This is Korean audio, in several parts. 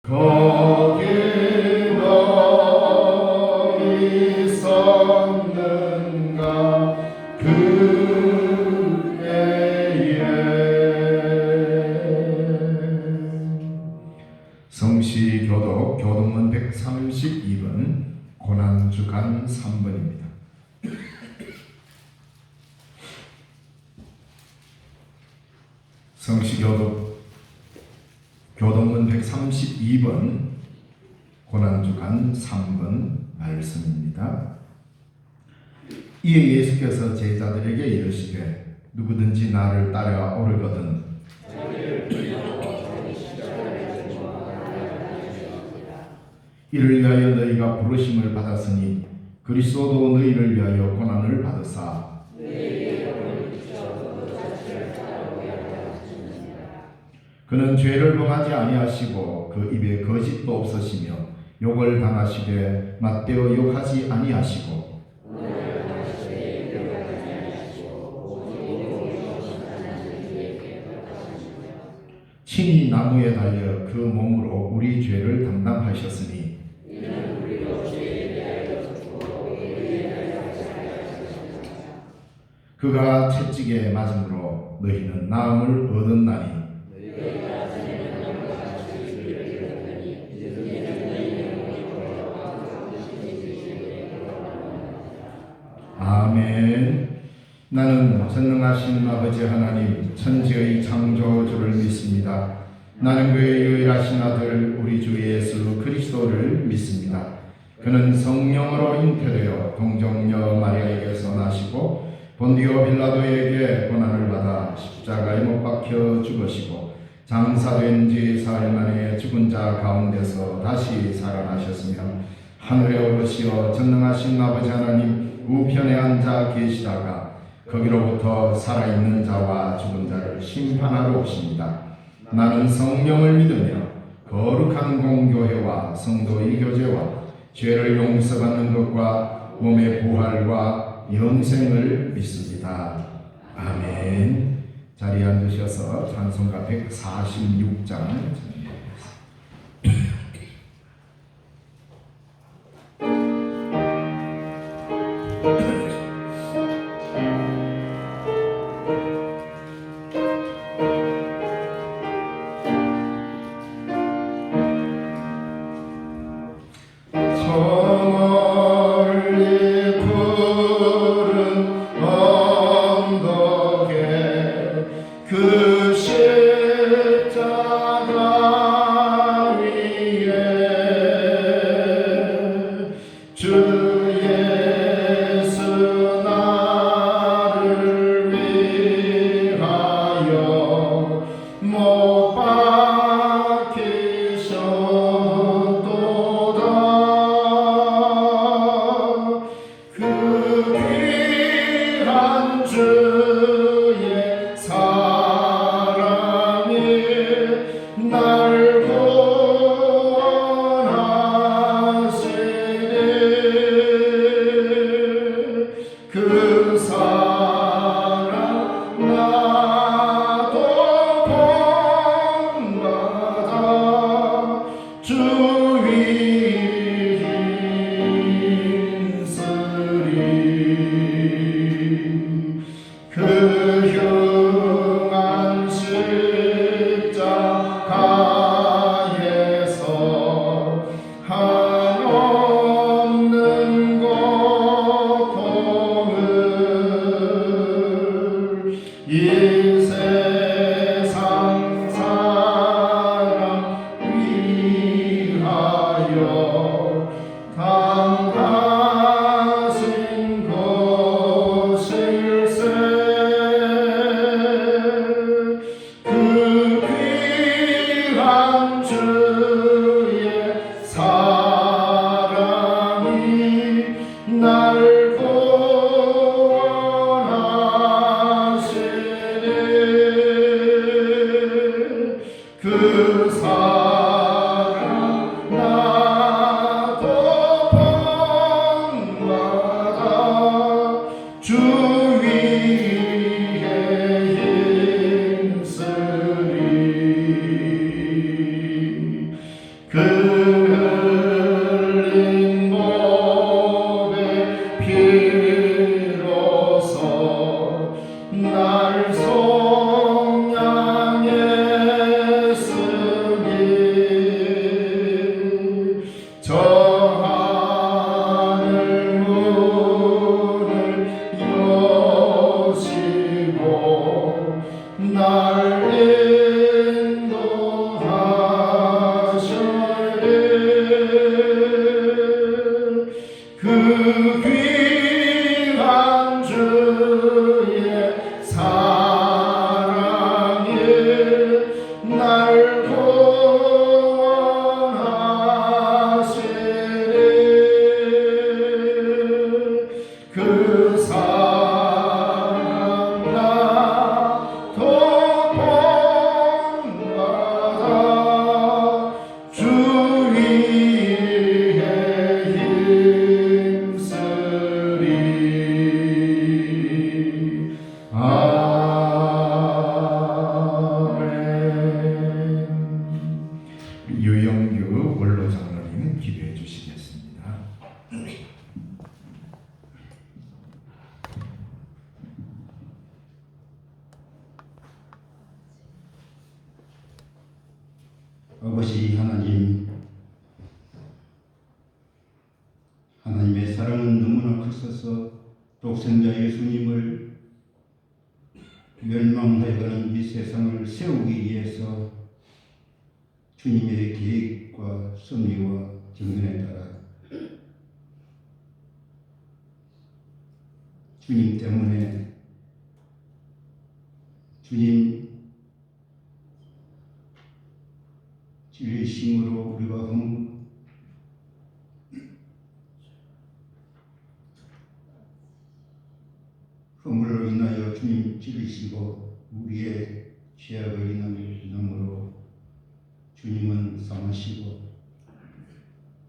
거기 너 있었는가 그때에. 성시교독 교독문 132번 고난주간 3번입니다. 성시교독 교독문 132번 고난주간 3번 말씀입니다. 이에 예수께서 제자들에게 이르시되 누구든지 나를 따라오려거든 이를 위하여 너희가 부르심을 받았으니 그리스도도 너희를 위하여 고난을 받으사 그는 죄를 범하지 아니하시고 그 입에 거짓도 없으시며 욕을 당하시되 맞대어 욕하지 아니하시고 친히 나무에 달려 그 몸으로 우리 죄를 담당하셨으니 그가 채찍에 맞음으로 너희는 나음을 얻었나니 아멘. 나는 전능하신 아버지 하나님 천지의 창조주를 믿습니다. 나는 그의 유일하신 아들 우리 주 예수 그리스도를 믿습니다. 그는 성령으로 잉태되어 동정녀 마리아에게서 나시고 본디오 빌라도에게 고난을 받아 십자가에 못 박혀 죽으시고 장사된 지 사흘 만에 죽은 자 가운데서 다시 살아나셨으며 하늘에 오르시어 전능하신 아버지 하나님 우편에 앉아 계시다가 거기로부터 살아있는 자와 죽은 자를 심판하러 오십니다. 나는 성령을 믿으며 거룩한 공교회와 성도의 교제와 죄를 용서받는 것과 몸의 부활과 영생을 믿습니다. 아멘. 자리에 앉으셔서 찬송가 146장 이 세상 사람 위하여 흘린 몸의 피로서 날 속량했으니 저 하늘 문을 여시고 날 그 귀한 주의 사랑이 날 구원하시네. 그 사랑 나도 본받아 주 위에 유영규 원로 장로님 기도해 주시겠습니다. 아버지 하나님, 하나님의 사랑은 너무나 크셔서 독생자 예수님을 멸망하여 가는 이 세상을 세우기 위해서 주님의 계획과 섭리와 정견에 따라 주님 때문에 주님 진리심으로 우리가 허물로 인하여 주님 찔리시고 우리의 죄악을 인함으로 주님은 상하시고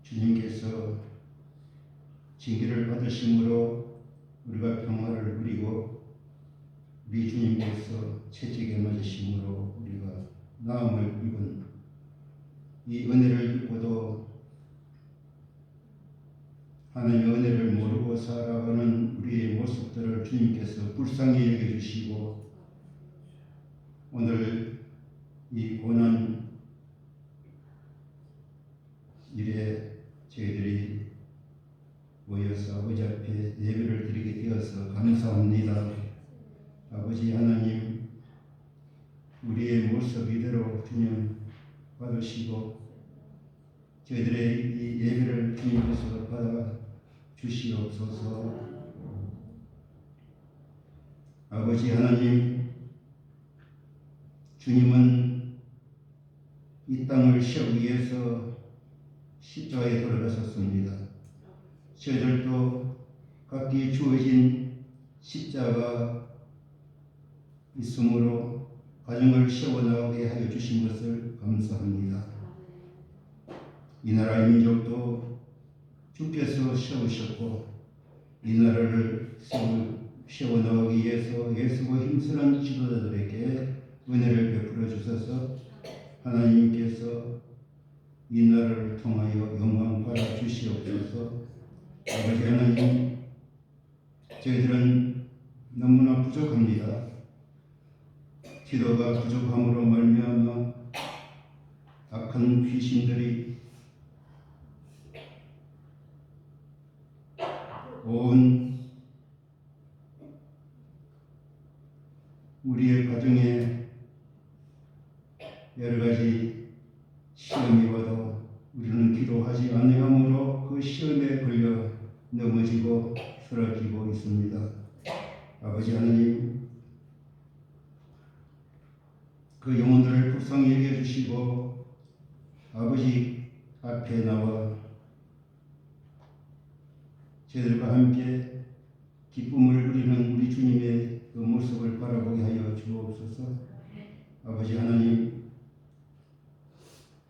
주님께서 징계를 받으심으로 우리가 평화를 누리고 우리 주님께서 채찍에 맞으심으로 우리가 나음을 입은 이 은혜를 입고도 하나님의 은혜를 모르고 살아가는 우리의 모습들을 주님께서 불쌍히 여겨주시고 오늘 이 고난 일에 저희들이 모여서 아버지 앞에 예배를 드리게 되어서 감사합니다. 아버지 하나님, 우리의 모습 이대로 주님 받으시고 저희들의 이 예배를 주님께서 받아 주시옵소서. 아버지 하나님, 주님은 이 땅을 세우기 위해서 십자가에 돌아가셨습니다. 저희들도 각기 주어진 십자가 있으므로 가정을 세워나가게 하여 주신 것을 감사합니다. 이 나라의 민족도 주께서 세우셨고 이 나라를 세워나가기 위해서 애쓰고 힘쓰는 지도자들에게 은혜를 베풀어 주셔서 하나님께서 이 나라를 통하여 영광 받아 주시옵소서. 아버지 하나님, 저희들은 너무나 부족합니다. 기도가 부족함으로 말미암아 악한 귀신들이 온 우리의 가정에 여러 가지 시험이 와도 우리는 기도하지 아니하므로 그 시험에 걸려 넘어지고 쓰러지고 있습니다. 아버지 하나님, 그 영혼들을 불쌍히 여겨주시고 아버지 앞에 나와 저희들과 함께 기쁨을 누리는 우리 주님의 그 모습을 바라보게 하여 주옵소서. 아버지 하나님,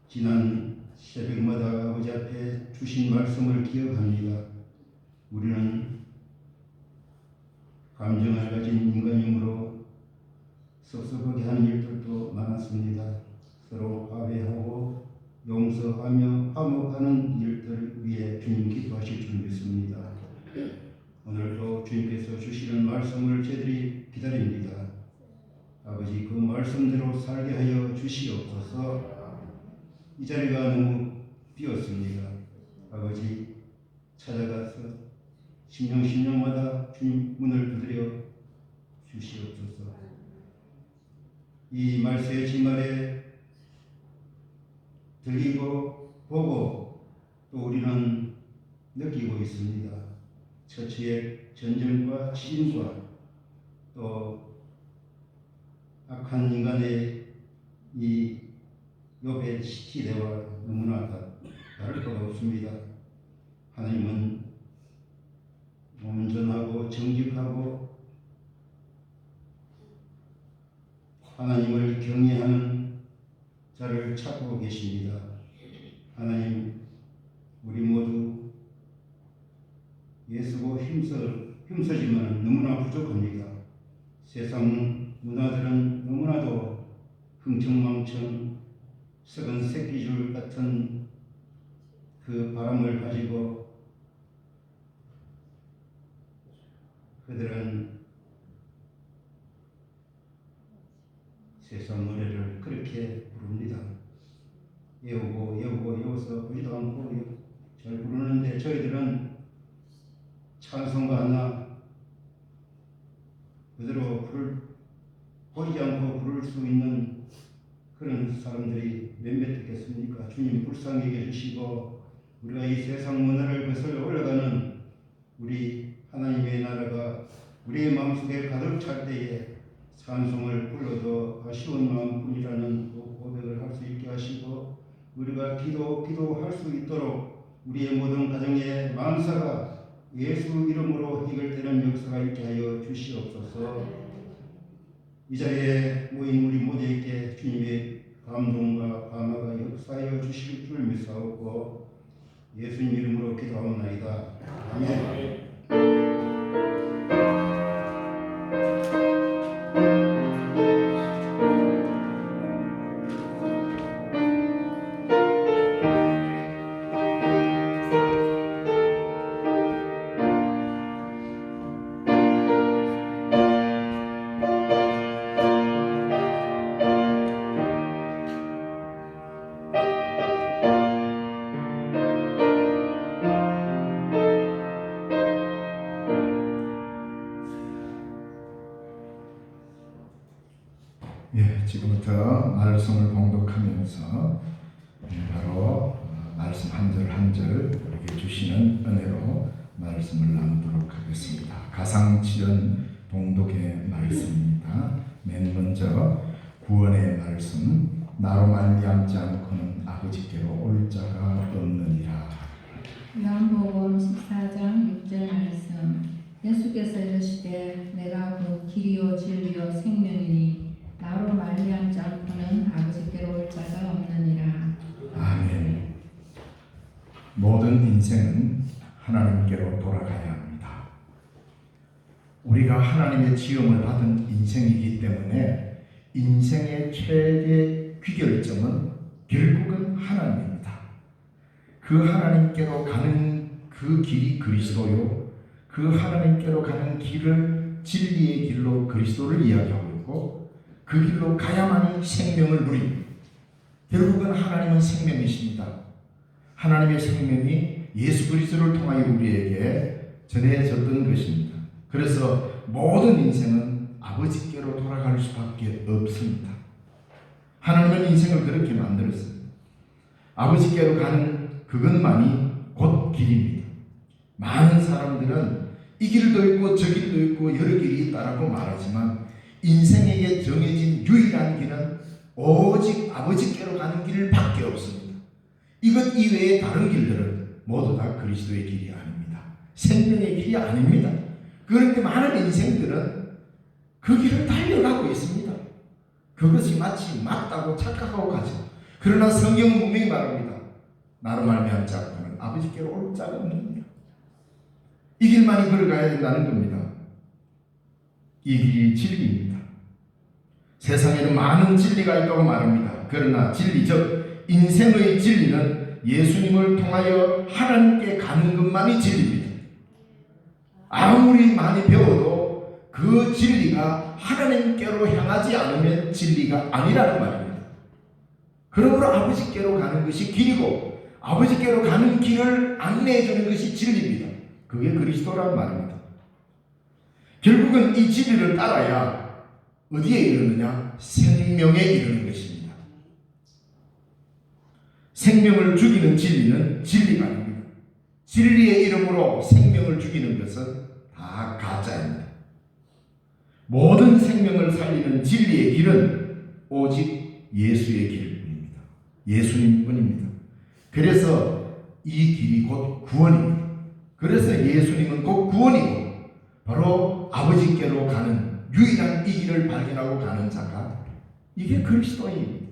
지난 새벽마다 아버지 앞에 주신 말씀을 기억합니다. 우리는 감정을 가진 인간이므로 섭섭하게 하는 일들도 많았습니다. 서로 화해하고 용서하며 화목하는 일들을 위해 주님 기뻐하실 줄 믿습니다. 오늘도 주님께서 주시는 말씀을 저희들이 기다립니다. 아버지, 그 말씀대로 살게 하여 주시옵소서. 이 자리가 너무 비었습니다. 아버지, 찾아가서 심령마다 주님 문을 두드려 주시옵소서. 이 말세의 지말에 들리고 보고 또 우리는 느끼고 있습니다. 처치의 전쟁과 시인과 또 악한 인간의 이 욥의 시대와 너무나 다를 바가 없습니다. 하나님은 온전하고 정직하고 하나님을 경외하는 자를 찾고 계십니다. 하나님, 우리 모두 예수고 힘쓰지만 너무나 부족합니다. 세상 문화들은 너무나도 흥청망청 썩은 새끼줄 같은 그 바람을 가지고 그들은 세상 노래를 그렇게 부릅니다. 외워서 보지도 않고 잘 부르는데 저희들은 찬송가 하나 그대로 보이지 않고 부를 수 있는 그런 사람들이 몇몇 있겠습니까? 주님 불쌍히 여겨주시고 우리가 이 세상 문화를 거슬러 올라가는 우리 하나님의 나라가 우리의 마음속에 가득 찰 때에 찬송을 불러도 아쉬운 마음뿐이라는 고백을 할 수 있게 하시고 우리가 기도할 수 있도록 우리의 모든 가정의 만사가 예수 이름으로 해결되는 역사가 있게 하여 주시옵소서. 이 자리에 모인 우리 모두에게 주님의 감동과 감화가 역사하여 주실 줄 믿사오고 예수님 이름으로 기도하옵나이다. 아멘. 지금부터 말씀을 봉독하면서 바로 말씀 한 절 한 절 우리에게 주시는 은혜로 말씀을 나누도록 하겠습니다. 가상칠연 봉독의 말씀입니다. 맨 먼저 구원의 말씀, 나로 말미암지 않고는 아버지께로 올 자가 없느니라. 요한복음 14장 6절 말씀. 예수께서 이르시되 내가 그 길이요 진리요 생명이니 나로 말미암지 않고는 아버지께로 올 자가 없느니라. 아멘. 모든 인생은 하나님께로 돌아가야 합니다. 우리가 하나님의 지음을 받은 인생이기 때문에 인생의 최대 귀결점은 결국은 하나님입니다. 그 하나님께로 가는 그 길이 그리스도요, 그 하나님께로 가는 길을 진리의 길로 그리스도를 이야기하고 있고 그 길로 가야만이 생명을 누립니다. 결국은 하나님은 생명이십니다. 하나님의 생명이 예수 그리스도를 통하여 우리에게 전해졌던 것입니다. 그래서 모든 인생은 아버지께로 돌아갈 수밖에 없습니다. 하나님은 인생을 그렇게 만들었습니다. 아버지께로 가는 그것만이 곧 길입니다. 많은 사람들은 이 길도 있고 저 길도 있고 여러 길이 있다라고 말하지만 인생에게 정해진 유일한 길은 오직 아버지께로 가는 길밖에 없습니다. 이것 이외의 다른 길들은 모두 다 그리스도의 길이 아닙니다. 생명의 길이 아닙니다. 그런데 많은 인생들은 그 길을 달려가고 있습니다. 그것이 마치 맞다고 착각하고 가죠. 그러나 성경은 분명히 말합니다. 나로 말미암지 않고는 아버지께로 올 자가 없느니라. 이 길만이 걸어가야 된다는 겁니다. 이 길이 진리입니다. 세상에는 많은 진리가 있다고 말합니다. 그러나 진리 즉 인생의 진리는 예수님을 통하여 하나님께 가는 것만이 진리입니다. 아무리 많이 배워도 그 진리가 하나님께로 향하지 않으면 진리가 아니라는 말입니다. 그러므로 아버지께로 가는 것이 길이고 아버지께로 가는 길을 안내해 주는 것이 진리입니다. 그게 그리스도라는 말입니다. 결국은 이 진리를 따라야 어디에 이르느냐? 생명에 이르는 것입니다. 생명을 죽이는 진리는 진리가 아닙니다. 진리의 이름으로 생명을 죽이는 것은 다 가짜입니다. 모든 생명을 살리는 진리의 길은 오직 예수의 길뿐입니다. 예수님뿐입니다. 그래서 이 길이 곧 구원입니다. 그래서 예수님은 곧 구원이고 바로 아버지께로 가는 유일한 이 길을 발견하고 가는 자가 이게 그리스도입니다.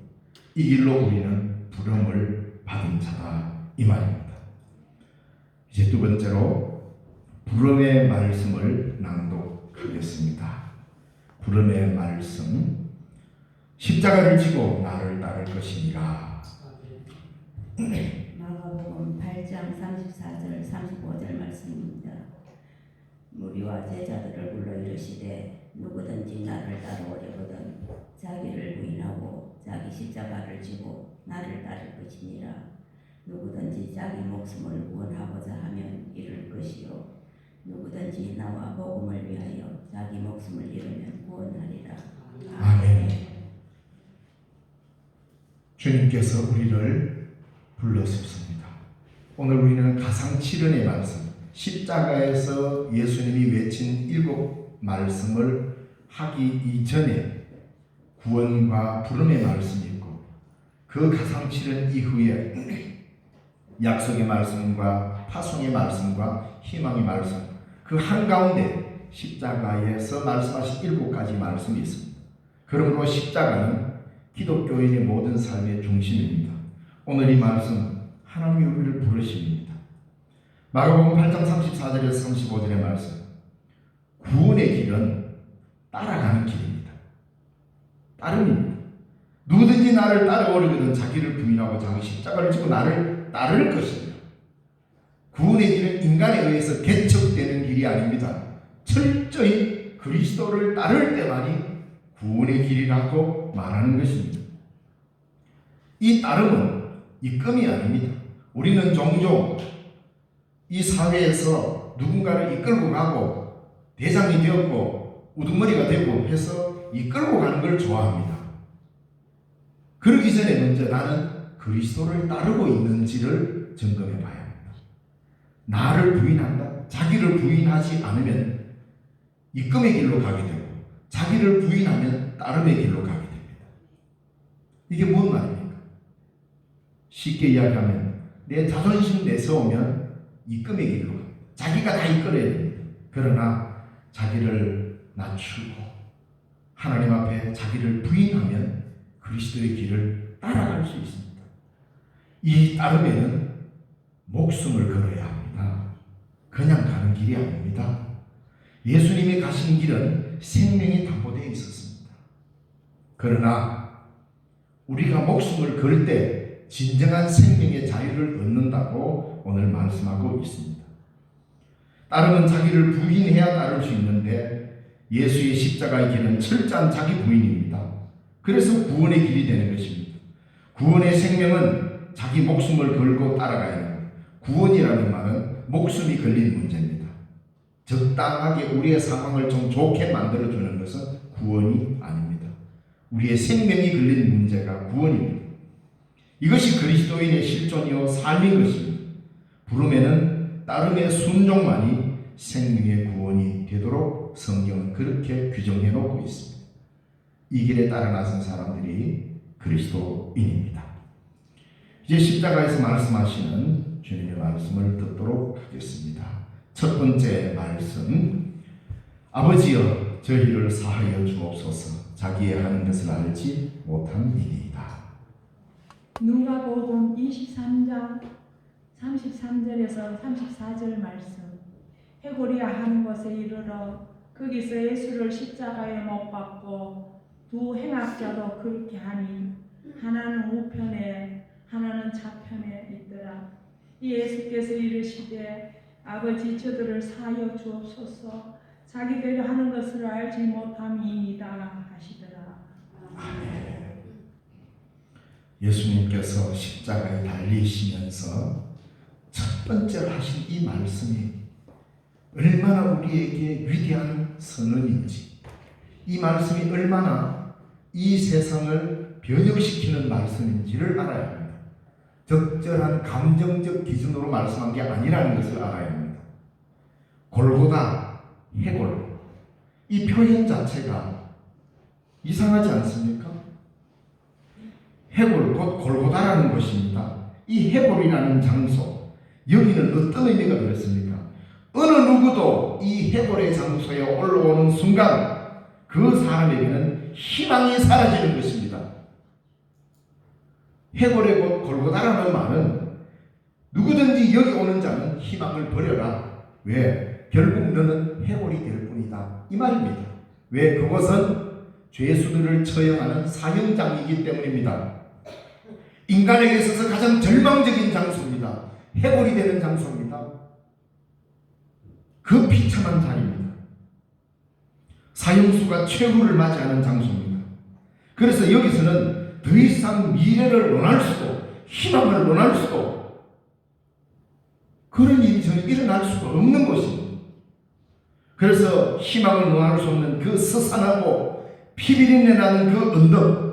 이 길로 우리는 부름을 받은 자다 이 말입니다. 이제 두 번째로 부름의 말씀을 낭독하겠습니다. 부름의 말씀. 십자가를 지고 나를 따를 것이니라. 마가복음 8장 34절 35절 말씀입니다. 무리와 제자들을 불러 이르시되 누구든지 나를 따라오려거든 자기를 부인하고 자기 십자가를 지고 나를 따를 것이니라. 누구든지 자기 목숨을 구원하고자 하면 잃을 것이요 누구든지 나와 복음을 위하여 자기 목숨을 잃으면 구원하리라. 아멘. 주님께서 우리를 불러주셨습니다. 오늘 우리는 가상칠언의 말씀, 십자가에서 예수님이 외친 7 말씀을 하기 이전에 구원과 부름의 말씀이 있고 그 가상칠언 이후에 약속의 말씀과 파송의 말씀과 희망의 말씀, 그 한가운데 십자가에서 말씀하신 7가지 말씀이 있습니다. 그러므로 십자가는 기독교인의 모든 삶의 중심입니다. 오늘 이 말씀 하나님이 우리를 부르십니다. 마가복음 8장 34절에서 35절의 말씀, 구원의 길은 따라가는 길입니다. 따름입니다. 누구든지 나를 따라오려거든 자기를 부인하고 자기 십자가를 지고 나를 따를 것입니다. 구원의 길은 인간에 의해서 개척되는 길이 아닙니다. 철저히 그리스도를 따를 때만이 구원의 길이라고 말하는 것입니다. 이 따름은 이끔이 아닙니다. 우리는 종종 이 사회에서 누군가를 이끌고 가고 대장이 되었고 우두머리가 되고 해서 이끌고 가는 걸 좋아합니다. 그러기 전에 먼저 나는 그리스도를 따르고 있는지를 점검해 봐야 합니다. 나를 부인한다? 자기를 부인하지 않으면 이끔의 길로 가게 되고 자기를 부인하면 따름의 길로 가게 됩니다. 이게 뭔 말입니까? 쉽게 이야기하면 내 자존심 내세우면 이끔의 길로 갑니다. 자기가 다 이끌어야 됩니다. 그러나 자기를 낮추고 하나님 앞에 자기를 부인하면 그리스도의 길을 따라갈 수 있습니다. 이 따름에는 목숨을 걸어야 합니다. 그냥 가는 길이 아닙니다. 예수님이 가신 길은 생명이 담보되어 있었습니다. 그러나 우리가 목숨을 걸 때 진정한 생명의 자유를 얻는다고 오늘 말씀하고 있습니다. 따르면 자기를 부인해야 따를 수 있는데 예수의 십자가의 길은 철저한 자기 부인입니다. 그래서 구원의 길이 되는 것입니다. 구원의 생명은 자기 목숨을 걸고 따라가야 합니다. 구원이라는 말은 목숨이 걸린 문제입니다. 적당하게 우리의 상황을 좀 좋게 만들어주는 것은 구원이 아닙니다. 우리의 생명이 걸린 문제가 구원입니다. 이것이 그리스도인의 실존이요 삶인 것입니다. 부름에는 따름의 순종만이 생명의 구원이 되도록 성경은 그렇게 규정해 놓고 있습니다. 이 길에 따라 나선 사람들이 그리스도인입니다. 이제 십자가에서 말씀하시는 주님의 말씀을 듣도록 하겠습니다. 첫 번째 말씀, 아버지여 저희를 사하여 주옵소서. 자기의 하는 것을 알지 못함이니이다. 누가복음 23장 33절에서 34절 말씀. 헤고리아 한 곳에 이르러 거기서 예수를 십자가에 못 박고 두 행악자도 그렇게 하니 하나는 우편에 하나는 좌편에 있더라. 이 예수께서 이르시되 아버지 저들을 사하여 주옵소서 자기들이 하는 것을 알지 못함이니이다 하시더라. 예수님께서 십자가에 달리시면서 첫 번째로 하신 이 말씀이 얼마나 우리에게 위대한 선언인지, 이 말씀이 얼마나 이 세상을 변혁시키는 말씀인지를 알아야 합니다. 적절한 감정적 기준으로 말씀한 게 아니라는 것을 알아야 합니다. 골고다, 해골, 이 표현 자체가 이상하지 않습니까? 해골, 곧 골고다라는 것입니다. 이 해골이라는 장소, 여기는 어떤 의미가 들었습니까? 어느 누구도 이 해골의 장소에 올라오는 순간 그 사람에게는 희망이 사라지는 것입니다. 해골의 곳 골고다라는 말은 누구든지 여기 오는 자는 희망을 버려라. 왜? 결국 너는 해골이 될 뿐이다. 이 말입니다. 왜? 그것은 죄수들을 처형하는 사형장이기 때문입니다. 인간에게 있어서 가장 절망적인 장소입니다. 해골이 되는 장소입니다. 그 비참한 자리입니다. 사형수가 최후를 맞이하는 장소입니다. 그래서 여기서는 더 이상 미래를 논할 수도, 희망을 논할 수도, 그런 일이 전혀 일어날 수가 없는 곳입니다. 그래서 희망을 논할 수 없는 그 스산하고 피비린내 나는 그 언덕,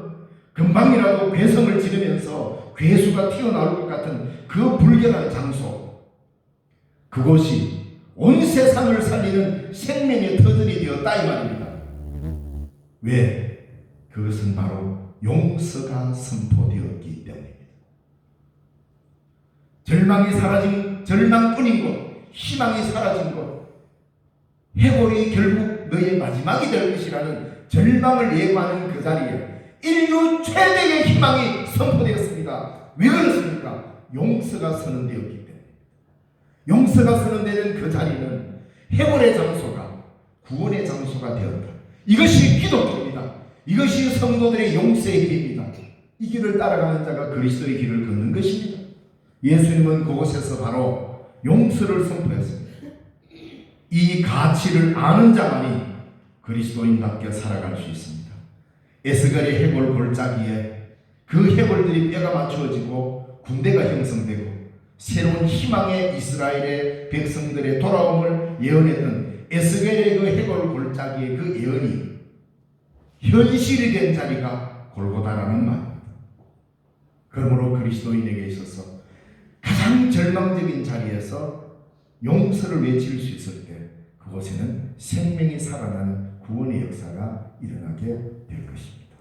금방이라도 괴성을 지르면서 괴수가 튀어나올 것 같은 그 불결한 장소, 그곳이 온 세상을 살리는 생명의 터전이 되었다 이 말입니다. 왜? 그것은 바로 용서가 선포되었기 때문입니다. 절망이 사라진, 절망뿐인 곳, 희망이 사라진 곳, 해골이 결국 너의 마지막이 될 것이라는 절망을 예고하는 그 자리에 인류 최대의 희망이 선포되었습니다. 왜 그렇습니까? 용서가 선언되었기 때문에. 용서가 선언되는 그 자리는 해골의 장소가 구원의 장소가 되었다. 이것이 기독교입니다. 이것이 성도들의 용서의 길입니다. 이 길을 따라가는 자가 그리스도의 길을 걷는 것입니다. 예수님은 그곳에서 바로 용서를 선포했습니다. 이 가치를 아는 자만이 그리스도인답게 살아갈 수 있습니다. 에스겔의 해골 골짜기에 그 해골들이 뼈가 맞추어지고 군대가 형성되고 새로운 희망의 이스라엘의 백성들의 돌아옴을 예언했던 에스겔의 그 해골 골짜기의 그 예언이 현실이 된 자리가 골고다라는 말입니다. 그러므로 그리스도인에게 있어서 가장 절망적인 자리에서 용서를 외칠 수 있을 때 그곳에는 생명이 살아나는 구원의 역사가 일어나게 될 것입니다.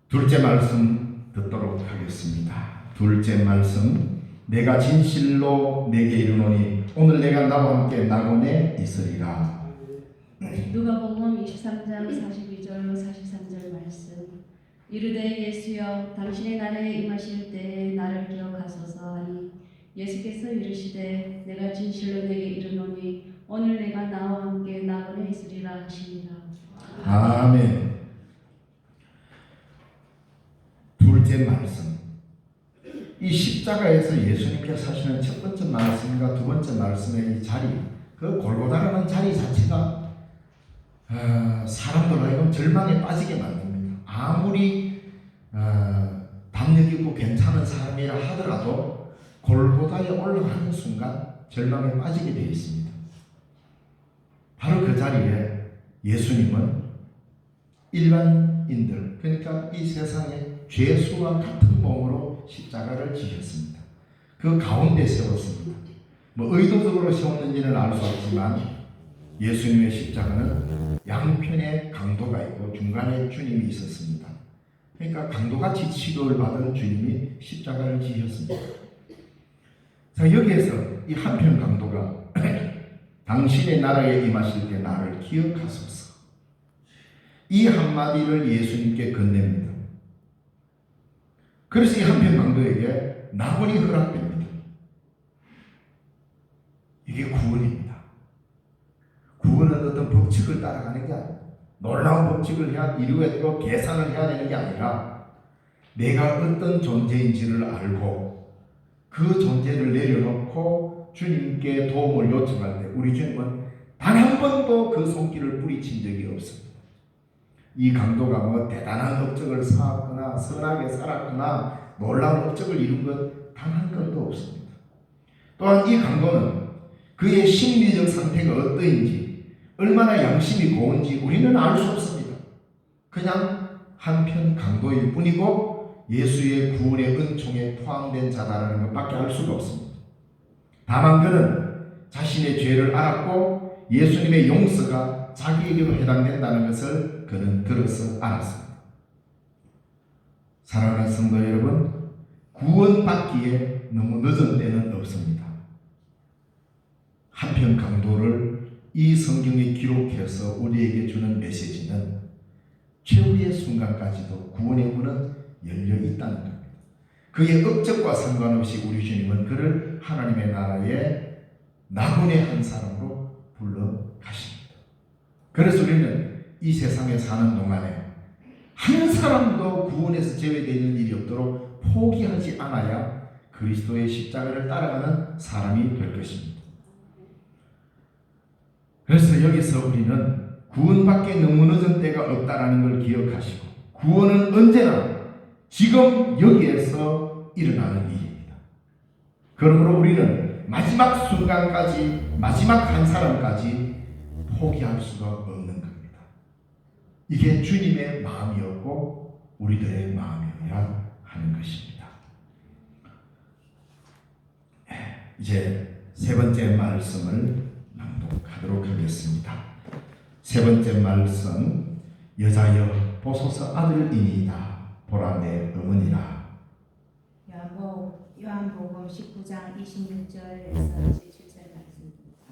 둘째 말씀 듣도록 하겠습니다. 둘째 말씀, 내가 진실로 내게 이르노니 오늘 내가 나와 함께 낙원에 있으리라. 누가복음 23장 42절 43절 말씀. 이르되 예수여 당신의 나라에 임하실 때에 나를 기억하소서 하니 예수께서 이르시되 내가 진실로 내게 이르노니 오늘 내가 나와 함께 낙원에 있으리라 하시니라. 아멘. 둘째 말씀, 이 십자가에서 예수님께서 하시는 첫 번째 말씀과 두 번째 말씀의 이 자리, 그 골고다라는 자리 자체가 사람들 하여금 절망에 빠지게 만듭니다. 아무리 담력 있고 괜찮은 사람이라 하더라도 골고다에 올라가는 순간 절망에 빠지게 되어 있습니다. 바로 그 자리에 예수님은 일반인들, 그러니까 이 세상의 죄수와 같은 몸으로 십자가를 지셨습니다. 그 가운데 세웠습니다. 뭐 의도적으로 세웠는지는 알 수 없지만 예수님의 십자가는 양편에 강도가 있고 중간에 주님이 있었습니다. 그러니까 강도같이 취급을 받은 주님이 십자가를 지셨습니다. 자, 여기에서 이 한편 강도가 당신의 나라에 임하실 때 나를 기억하소서, 이 한마디를 예수님께 건넵니다. 그래서 이 한편 강도에게 낙원이 허락됩니다. 이게 구원입니다. 구원은 어떤 법칙을 따라가는 게 아니에요. 놀라운 법칙을 이루어야 되고 계산을 해야 되는 게 아니라 내가 어떤 존재인지를 알고 그 존재를 내려놓고 주님께 도움을 요청할 때 우리 주님은 단 한 번도 그 손길을 뿌리친 적이 없습니다. 이 강도가 뭐 대단한 업적을 쌓았거나 선하게 살았거나 놀라운 업적을 이룬 것 단 한 건도 없습니다. 또한 이 강도는 그의 심리적 상태가 어떠인지 얼마나 양심이 고운지 우리는 알 수 없습니다. 그냥 한편 강도일 뿐이고 예수의 구원의 은총에 포함된 자다라는 것밖에 알 수가 없습니다. 다만 그는 자신의 죄를 알았고 예수님의 용서가 자기에게도 해당된다는 것을 그는 들어서 알았습니다. 사랑하는 성도 여러분, 구원받기에 너무 늦은 때는 없습니다. 한편 강도를 이 성경에 기록해서 우리에게 주는 메시지는 최후의 순간까지도 구원의 문은 열려 있다는 겁니다. 그의 업적과 상관없이 우리 주님은 그를 하나님의 나라의 나군의 한 사람으로 불러 가십니다. 그래서 우리는 이 세상에 사는 동안에 한 사람도 구원에서 제외되는 일이 없도록 포기하지 않아야 그리스도의 십자가를 따라가는 사람이 될 것입니다. 그래서 여기서 우리는 구원받기에 너무 늦은 때가 없다라는 걸 기억하시고 구원은 언제나 지금 여기에서 일어나는 일입니다. 그러므로 우리는 마지막 순간까지 마지막 한 사람까지 포기할 수가 없는 겁니다. 이게 주님의 마음이었고 우리들의 마음이어야 하는 것입니다. 이제 세 번째 말씀을 낭독하도록 하겠습니다. 세 번째 말씀, 여자여 보소서 아들이니이다. 보라 내 어머니라. 요한복음 19장 26절에서 27절 말씀입니다.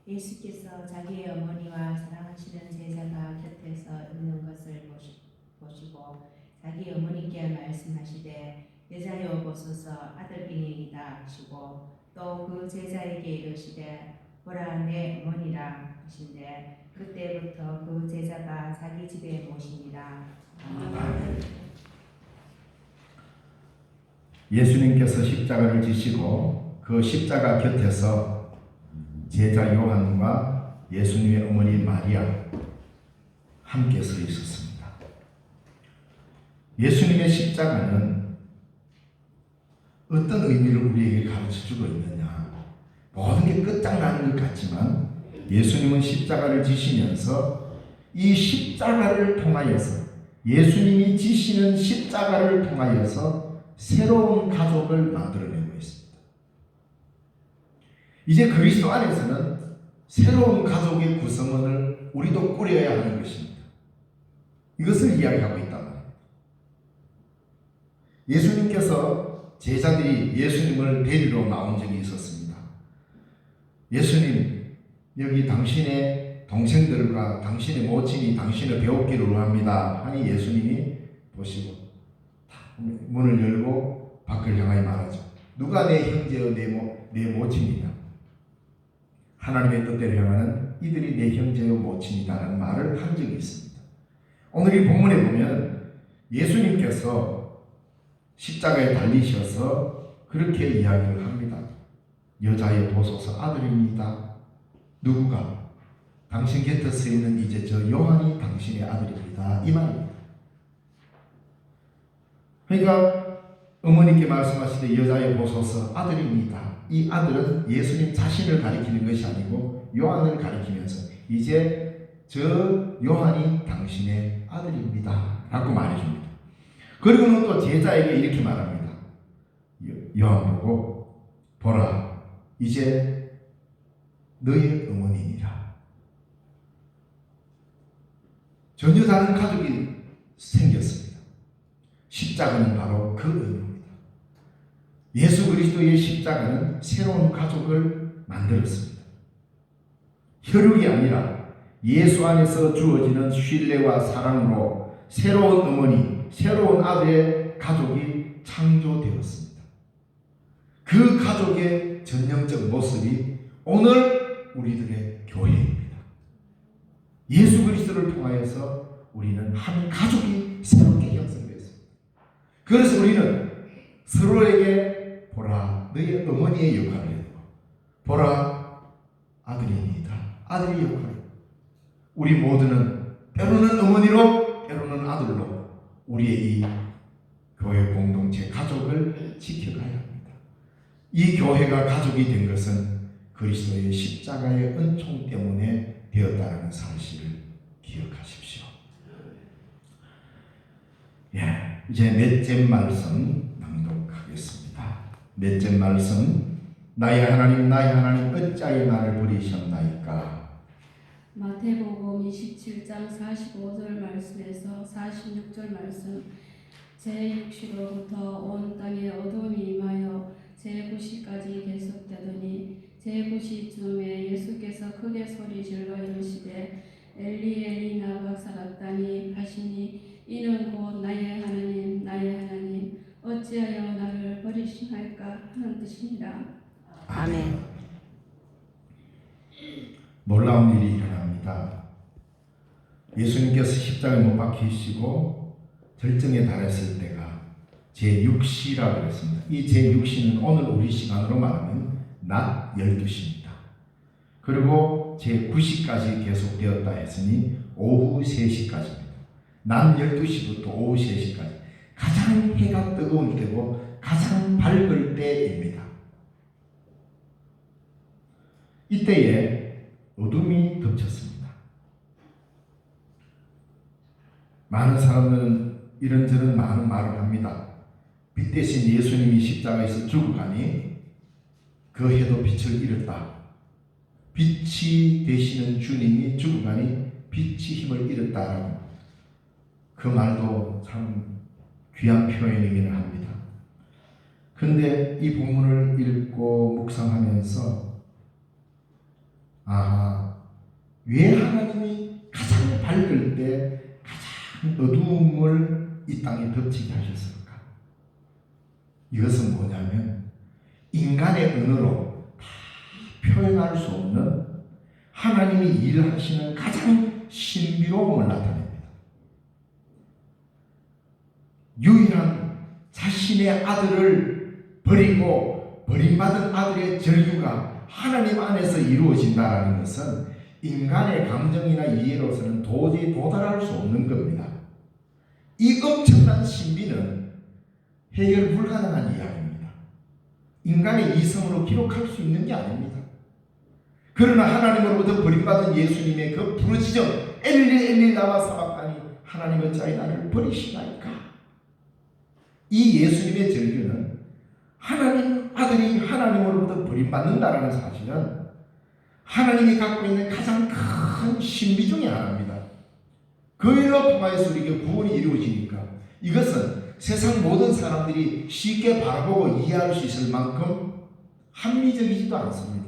예수께서 자기의 어머니와 사랑하시는 제자가 곁에서 있는 것을 보시고 자기 어머니께 말씀하시되 여자여 보소서 아들이니이다 하시고 또 그 제자에게 이르시되 보라 내 어머니라 하신대 그때부터 그 제자가 자기 집에 모시니라. 아멘. 예수님께서 십자가를 지시고 그 십자가 곁에서 제자 요한과 예수님의 어머니 마리아 함께 서 있었습니다. 예수님의 십자가는 어떤 의미를 우리에게 가르쳐주고 있느냐, 모든 게 끝장나는 것 같지만 예수님은 십자가를 지시면서 이 십자가를 통하여서 예수님이 지시는 십자가를 통하여서 새로운 가족을 만들어내고 있습니다. 이제 그리스도 안에서는 새로운 가족의 구성원을 우리도 꾸려야 하는 것입니다. 이것을 이야기하고 있단 말입니다. 예수님께서 제자들이 예수님을 데리러 나온 적이 있었습니다. 예수님, 여기 당신의 동생들과 당신의 모친이 당신을 배웠기를 원합니다 하니 예수님이 보시고 문을 열고 밖을 향하여 말하죠. 누가 내 형제여 내 모친이냐? 하나님의 뜻대로 향하는 이들이 내 형제여 모친이다라는 말을 한 적이 있습니다. 오늘 이 본문에 보면 예수님께서 십자가에 달리셔서 그렇게 이야기를 합니다. 여자의 보소서 아들입니다. 누구가? 당신 곁에 서 있는 이제 저 요한이 당신의 아들입니다. 이 말입니다. 그러니까 어머니께 말씀하시되 여자의 보소서 아들입니다. 이 아들은 예수님 자신을 가리키는 것이 아니고 요한을 가리키면서 이제 저 요한이 당신의 아들입니다 라고 말해줍니다. 그리고는 또 제자에게 이렇게 말합니다. 요한 보고 보라 이제 너의 어머니니라. 전혀 다른 가족이 생겼습니다. 십자가는 바로 그 의미입니다. 예수 그리스도의 십자가는 새로운 가족을 만들었습니다. 혈육이 아니라 예수 안에서 주어지는 신뢰와 사랑으로 새로운 어머니, 새로운 아들의 가족이 창조되었습니다. 그 가족의 전형적 모습이 오늘 우리들의 교회입니다. 예수 그리스도를 통하여서 우리는 한 가족이 새롭게 형성되었습니다. 그래서 우리는 서로에게 보라 너희 어머니의 역할을 해야 되고 보라 아들이니이다 아들의 역할을 우리 모두는 때로는 어머니로 때로는 아들로 우리의 이 교회 공동체 가족을 지켜가야 합니다. 이 교회가 가족이 된 것은 그리스도의 십자가의 은총 때문에 되었다는 사실을 기억하십시오. 예, 이제 넷째 말씀 낭독하겠습니다. 넷째 말씀 나의 하나님 어찌하여 나를 버리셨나이까. 마태복음 27장 45절 말씀에서 46절 말씀 제6시로부터 온 땅에 어둠이 임하여 제9시까지 계속되더니 제9시쯤에 예수께서 크게 소리 질러 이르시되 엘리 엘리 나가 사박다니 하시니 이는 곧 나의 하나님 어찌하여 나를 버리시나이까 하는 뜻이니라. 아멘. 놀라운 일이 일어납니다. 예수님께서 십자가에 못 박히시고 절정에 달했을 때가 제6시라고 그랬습니다. 이 제6시는 오늘 우리 시간으로 말하면 낮 12시입니다. 그리고 제9시까지 계속되었다 했으니 오후 3시까지입니다. 낮 12시부터 오후 3시까지 가장 해가 뜨거울 때고 가장 밝을 때입니다. 이때에 어둠이 덮쳤습니다. 많은 사람들은 이런저런 많은 말을 합니다. 빛 대신 예수님이 십자가에서 죽어가니 그 해도 빛을 잃었다. 빛이 되시는 주님이 죽어가니 빛이 힘을 잃었다라고 그 말도 참 귀한 표현이기는 합니다. 그런데 이 본문을 읽고 묵상하면서 왜 하나님이 가장 밝을 때 가장 어두움을 이 땅에 덮치게 하셨을까? 이것은 뭐냐면 인간의 언어로 다 표현할 수 없는 하나님이 일하시는 가장 신비로움을 나타냅니다. 유일한 자신의 아들을 버리고 버림받은 아들의 절규가 하나님 안에서 이루어진다는 것은 인간의 감정이나 이해로서는 도저히 도달할 수 없는 겁니다. 이 엄청난 신비는 해결 불가능한 이야기입니다. 인간의 이성으로 기록할 수 있는 게 아닙니다. 그러나 하나님으로부터 버림받은 예수님의 그 부르짖음 엘리 엘리 라마 사박다니 하나님 어찌하여 나를 버리시나이까. 이 예수님의 절규는 하나님 아들이 하나님으로부터 버림받는다는 사실은 하나님이 갖고 있는 가장 큰 신비 중에 하나입니다. 그 일로 통하여서 우리에게 구원이 이루어지니까 이것은 세상 모든 사람들이 쉽게 바라보고 이해할 수 있을 만큼 합리적이지도 않습니다.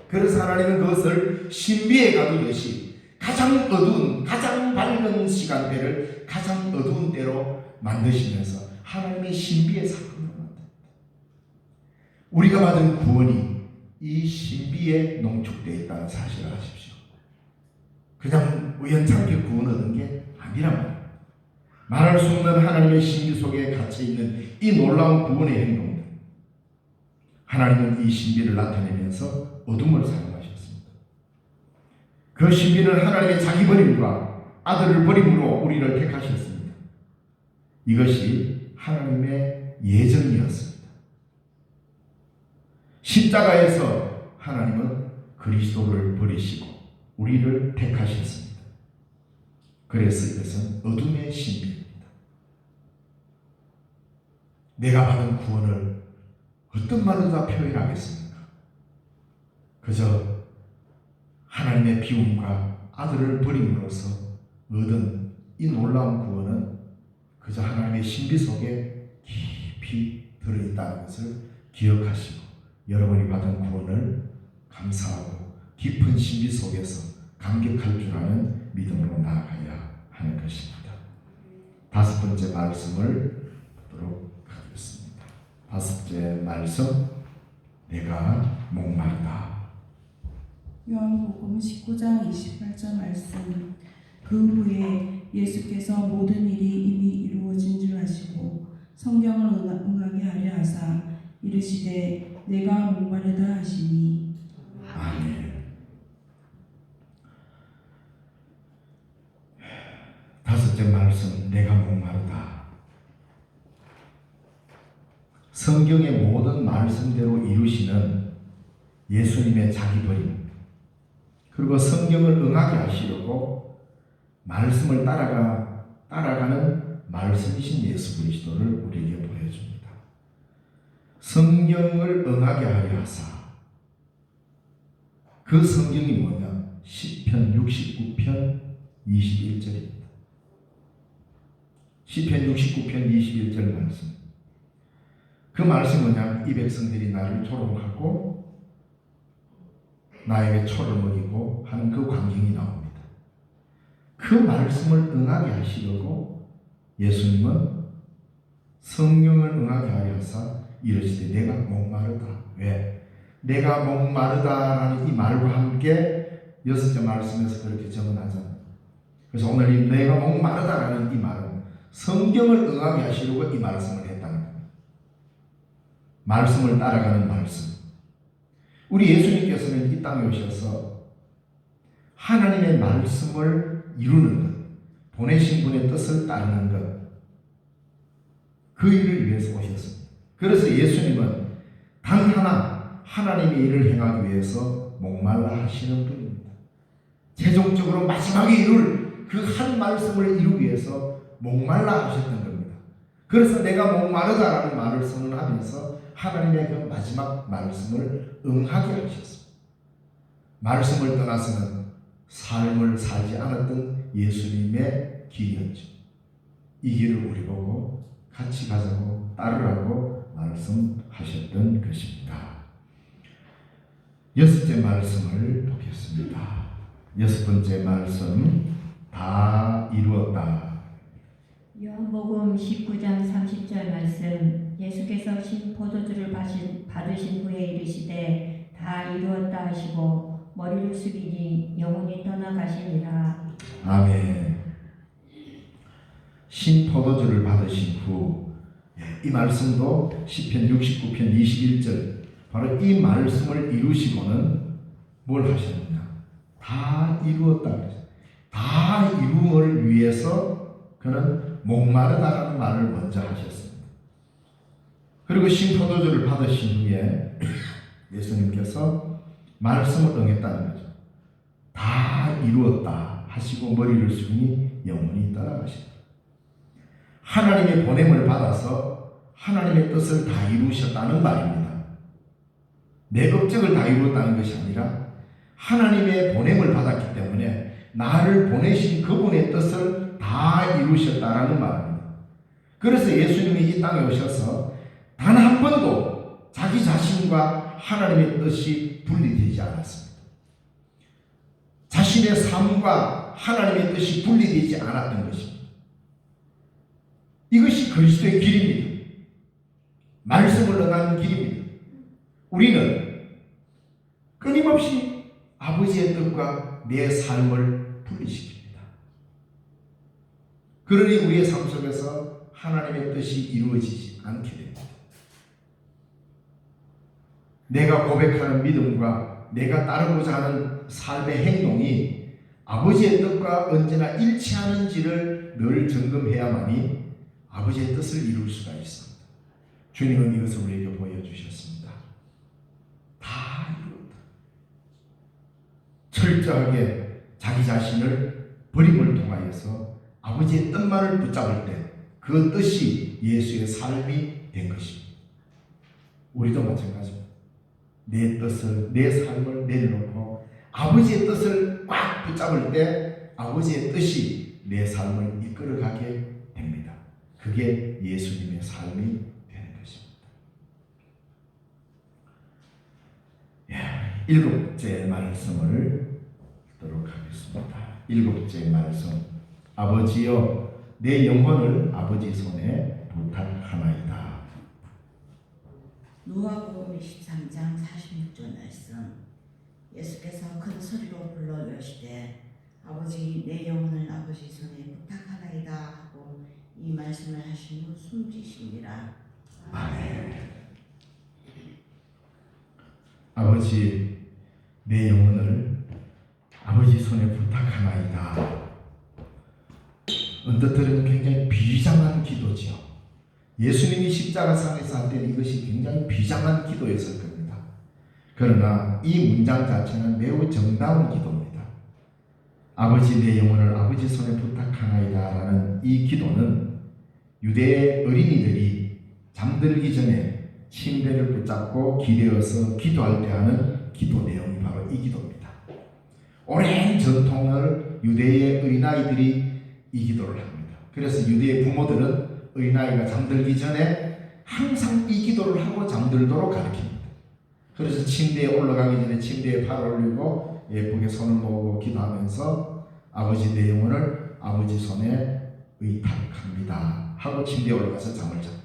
그래서 하나님은 그것을 신비에 가두듯이 가장 어두운 가장 밝은 시간대를 가장 어두운 때로 만드시면서 하나님의 신비의 사건을 만듭니다. 우리가 받은 구원이 이 신비에 농축되어 있다는 사실을 아십시오. 그냥 우연찮게 구원 얻은 게 아니란 말입니다. 말할 수 없는 하나님의 신비 속에 갇혀있는 이 놀라운 구원의 행동들, 하나님은 이 신비를 나타내면서 어둠을 사용하셨습니다. 그 신비는 하나님의 자기 버림과 아들을 버림으로 우리를 택하셨습니다. 이것이 하나님의 예정이었습니다. 십자가에서 하나님은 그리스도를 버리시고 우리를 택하셨습니다. 그래서 이것은 어둠의 신비입니다. 내가 받은 구원을 어떤 말로 다 표현하겠습니까? 그저 하나님의 비움과 아들을 버림으로써 얻은 이 놀라운 구원은 그저 하나님의 신비 속에 깊이 들어있다는 것을 기억하시고 여러분이 받은 구원을 감사하고 깊은 신비 속에서 감격할 줄 아는 믿음으로 나아가야 하는 것입니다. 다섯 번째 말씀을 보도록 하겠습니다. 다섯째 말씀, 내가 목마르다. 요한복음 19장 28절 말씀. 그 후에 예수께서 모든 일이 이미 이루어진 줄 아시고 성경을 응하게 하려 하사 이르시되 내가 목마르다 하시니. 아멘. 다섯째 말씀, 내가 목마르다. 성경의 모든 말씀대로 이루시는 예수님의 자기 버림, 그리고 성경을 응하게 하시려고 말씀을 따라가는 말씀이신 예수 그리스도를 우리에게 보여줍니다. 성경을 응하게 하려 하사, 그 성경이 뭐냐? 시편 69편 21절입니다. 시편 69편 21절 말씀. 그 말씀은 뭐냐? 이 백성들이 나를 조롱하고 나에게 초를 먹이고 하는 그 광경이 나옵니다. 그 말씀을 응하게 하시려고 예수님은 성경을 응하게 하려 하사 이르시되 내가 목마르다. 왜? 내가 목마르다라는 이 말과 함께 여섯째 말씀에서 그렇게 정언하잖아요. 그래서 오늘 이 내가 목마르다라는 이 말은 성경을 응하게 하시려고 이 말씀을 했다는 겁니다. 말씀을 따라가는 말씀. 우리 예수님께서는 이 땅에 오셔서 하나님의 말씀을 이루는 것, 보내신 분의 뜻을 따르는 것, 그 일을 위해서 오셨습니다. 그래서 예수님은 단 하나 하나님의 일을 행하기 위해서 목말라 하시는 분입니다. 최종적으로 마지막에 이룰 그 한 말씀을 이루기 위해서 목말라 하셨던 겁니다. 그래서 내가 목마르다라는 말을 선언하면서 하나님의 그 마지막 말씀을 응하게 하셨습니다. 말씀을 떠나서는 삶을 살지 않았던 예수님의 길이었죠. 이 길을 우리 보고 같이 가자고 따르라고 말씀하셨던 것입니다. 여섯째 말씀을 보겠습니다. 여섯 번째 말씀, 다 이루었다. 요한복음 19장 30절 말씀. 예수께서 신 포도주를 받으신 후에 이르시되 다 이루었다 하시고 머리를 숙이니 영혼이 떠나가시니라. 아멘. 신 포도주를 받으신 후, 이 말씀도 시편 69편 21절, 바로 이 말씀을 이루시고는 뭘 하셨느냐? 다 이루었다. 다 이루음을 위해서 그는 목마르다라는 말을 먼저 하셨습니다. 그리고 신포도주를 받으신 후에 예수님께서 말씀을 응했다는 거죠. 다 이루었다 하시고 머리를 숙이니 영혼이 떠나가신다. 하나님의 보냄을 받아서 하나님의 뜻을 다 이루셨다는 말입니다. 내 업적을 다 이루었다는 것이 아니라 하나님의 보냄을 받았기 때문에 나를 보내신 그분의 뜻을 다 이루셨다라는 말입니다. 그래서 예수님이 이 땅에 오셔서 단 한 번도 자기 자신과 하나님의 뜻이 분리되지 않았습니다. 자신의 삶과 하나님의 뜻이 분리되지 않았던 것입니다. 이것이 그리스도의 길입니다. 말씀을 응하는 길입니다. 우리는 끊임없이 아버지의 뜻과 내 삶을 분리시킵니다. 그러니 우리의 삶 속에서 하나님의 뜻이 이루어지지 않게 됩니다. 내가 고백하는 믿음과 내가 따르고자 하는 삶의 행동이 아버지의 뜻과 언제나 일치하는지를 늘 점검해야만이 아버지의 뜻을 이룰 수가 있습니다. 주님은 이것을 우리에게 보여주셨습니다. 다 이루었다. 철저하게 자기 자신을 버림을 통하여서 아버지의 뜻만을 붙잡을 때 그 뜻이 예수의 삶이 된 것입니다. 우리도 마찬가지입니다. 내 뜻을, 내 삶을 내려놓고 아버지의 뜻을 꽉 붙잡을 때 아버지의 뜻이 내 삶을 이끌어가게 됩니다. 그게 예수님의 삶이 되는 것입니다. 일곱째 말씀을 듣도록 하겠습니다. 일곱째 말씀. 아버지여 내 영혼을 아버지 손에 부탁하나이다. 누가복음 23장 46절 말씀. 예수께서 큰 소리로 불러 이르시되 아버지 내 영혼을 아버지 손에 부탁하나이다 하고 이 말씀을 하신 후 숨지시니라. 아버지, 내 영혼을 아버지 손에 부탁하나이다. 언뜻 들으면 굉장히 비장한 기도죠. 예수님이 십자가상에서 할 때는 이것이 굉장히 비장한 기도였을 겁니다. 그러나 이 문장 자체는 매우 정다운 기도입니다. 아버지, 내 영혼을 아버지 손에 부탁하나이다 라는 이 기도는 유대의 어린이들이 잠들기 전에 침대를 붙잡고 기대어서 기도할 때 하는 기도 내용이 바로 이 기도입니다. 오랜 전통을 유대의 어린아이들이 이 기도를 합니다. 그래서 유대의 부모들은 어린아이가 잠들기 전에 항상 이 기도를 하고 잠들도록 가르칩니다. 그래서 침대에 올라가기 전에 침대에 팔을 올리고 예쁘게 손을 모으고 기도하면서 아버지, 내 영혼을 아버지 손에 의탁합니다 하고 침대에 올라가서 잠을 잡니다.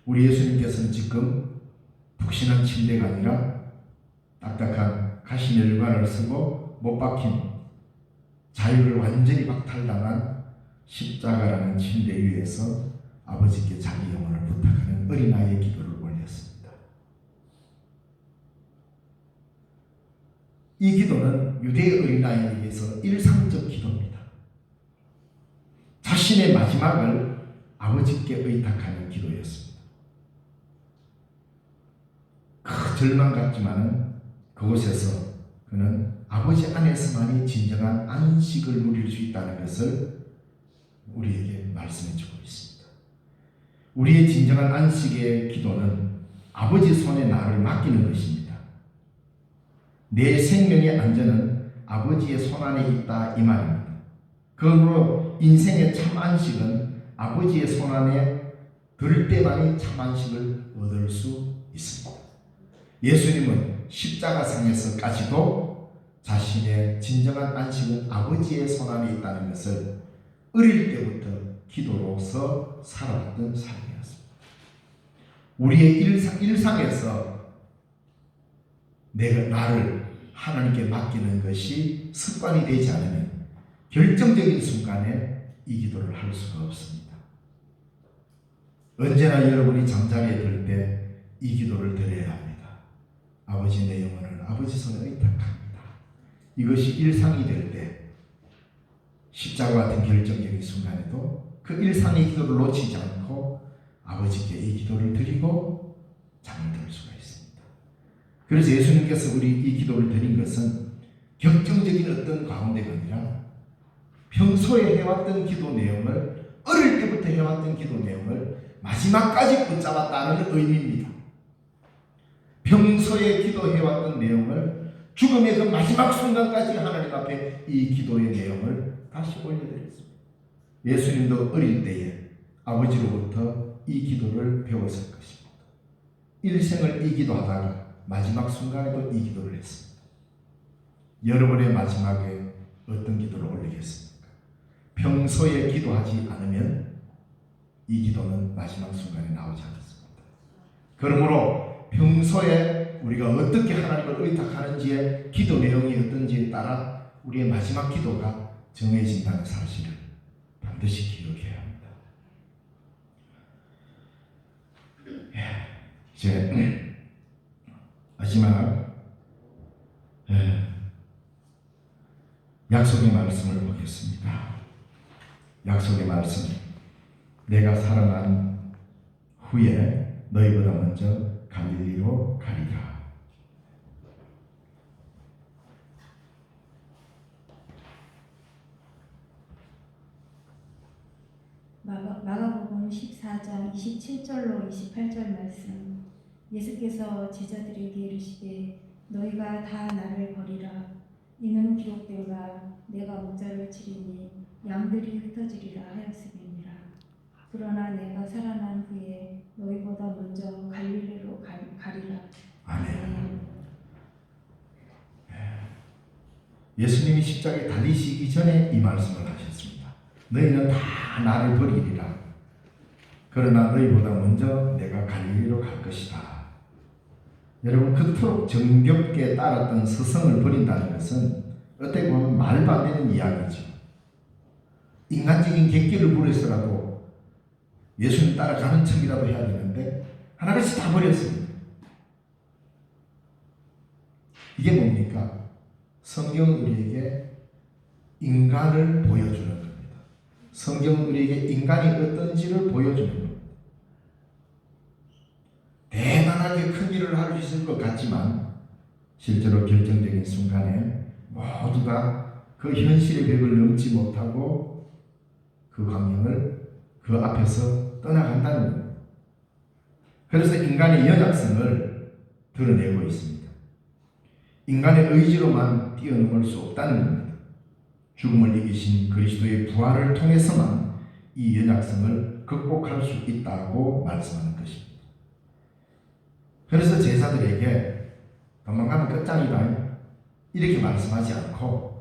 우리 예수님께서는 지금 푹신한 침대가 아니라 딱딱한 가시멸관을 쓰고 못 박힌 자유를 완전히 박탈당한 십자가라는 침대 위에서 아버지께 자기 영혼을 부탁하는 어린아이의 기도를 올렸습니다. 이 기도는 유대의 어린아이에게서 일상적 기도입니다. 자신의 마지막을 아버지께 의탁하는 기도였습니다. 절망 같지만은 그곳에서 그는 아버지 안에서만이 진정한 안식을 누릴 수 있다는 것을 우리에게 말씀해 주고 있습니다. 우리의 진정한 안식의 기도는 아버지 손에 나를 맡기는 것입니다. 내 생명의 안전은 아버지의 손 안에 있다 이 말입니다. 그러므로 인생의 참 안식은 아버지의 손 안에 들 때만이 참 안식을 얻을 수 있습니다. 예수님은 십자가상에서까지도 자신의 진정한 안식은 아버지의 손 안에 있다는 것을 어릴 때부터 기도로서 살아왔던 삶이었습니다. 우리의 일상에서 나를 하나님께 맡기는 것이 습관이 되지 않으면 결정적인 순간에 이 기도를 할 수가 없습니다. 언제나 여러분이 잠자리에 들 때 이 기도를 드려야 합니다. 아버지, 내 영혼을 아버지 손에 의탁합니다. 이것이 일상이 될 때 십자가 같은 결정적인 순간에도 그 일상의 기도를 놓치지 않고 아버지께 이 기도를 드리고 잠을 들 수가 있습니다. 그래서 예수님께서 우리 이 기도를 드린 것은 격정적인 어떤 가운데가 아니라 평소에 해왔던 기도 내용을, 어릴 때부터 해왔던 기도 내용을 마지막까지 붙잡았다는 의미입니다. 평소에 기도해왔던 내용을 죽음의 그 마지막 순간까지 하나님 앞에 이 기도의 내용을 다시 올려드렸습니다. 예수님도 어릴 때에 아버지로부터 이 기도를 배웠을 것입니다. 일생을 이 기도하다가 마지막 순간에도 이 기도를 했습니다. 여러분의 마지막에 어떤 기도를 올리겠습니까? 평소에 기도하지 않으면 이 기도는 마지막 순간에 나오지 않습니다. 그러므로 평소에 우리가 어떻게 하나님을 의탁하는지의 기도 내용이 어떤지에 따라 우리의 마지막 기도가 정해진다는 사실을 반드시 기억해야 합니다. 이제 마지막 약속의 말씀을 보겠습니다. 약속의 말씀. 내가 살아난 후에 너희보다 먼저 갈릴리로 가리라. 마가복음 14장 27절로 28절 말씀. 예수께서 제자들에게 이르시되 너희가 다 나를 버리라. 이는 기록된 바 내가 목자를 치리니 양들이 흩어지리라 하였음이니라. 그러나 내가 살아난 후에 너희보다 먼저 갈릴리로 가리라. 아멘. 예수님이 십자가에 달리시기 전에 이 말씀을 하셨습니다. 너희는 다 나를 버리리라. 그러나 너희보다 먼저 내가 갈릴리로 갈 것이다. 여러분, 그토록 정겹게 따랐던 스승을 버린다는 것은 어떻게 보면 말도 안 되는 이야기죠. 인간적인 객기를 부려서라도 예수님 따라가는 척이라도 해야 되는데 하나같이 다 버렸습니다. 이게 뭡니까? 성경은 우리에게 인간을 보여주는 겁니다. 성경은 우리에게 인간이 어떤지를 보여주는 겁니다. 대단하게 큰 일을 할 수 있을 것 같지만 실제로 결정적인 순간에 모두 다 그 현실의 벽을 넘지 못하고 그 광경을 그 앞에서 떠나간다는 겁니다. 그래서 인간의 연약성을 드러내고 있습니다. 인간의 의지로만 뛰어넘을 수 없다는 겁니다. 죽음을 이기신 그리스도의 부활을 통해서만 이 연약성을 극복할 수 있다고 말씀하는 것입니다. 그래서 제자들에게 도망가면 끝장이다 이렇게 말씀하지 않고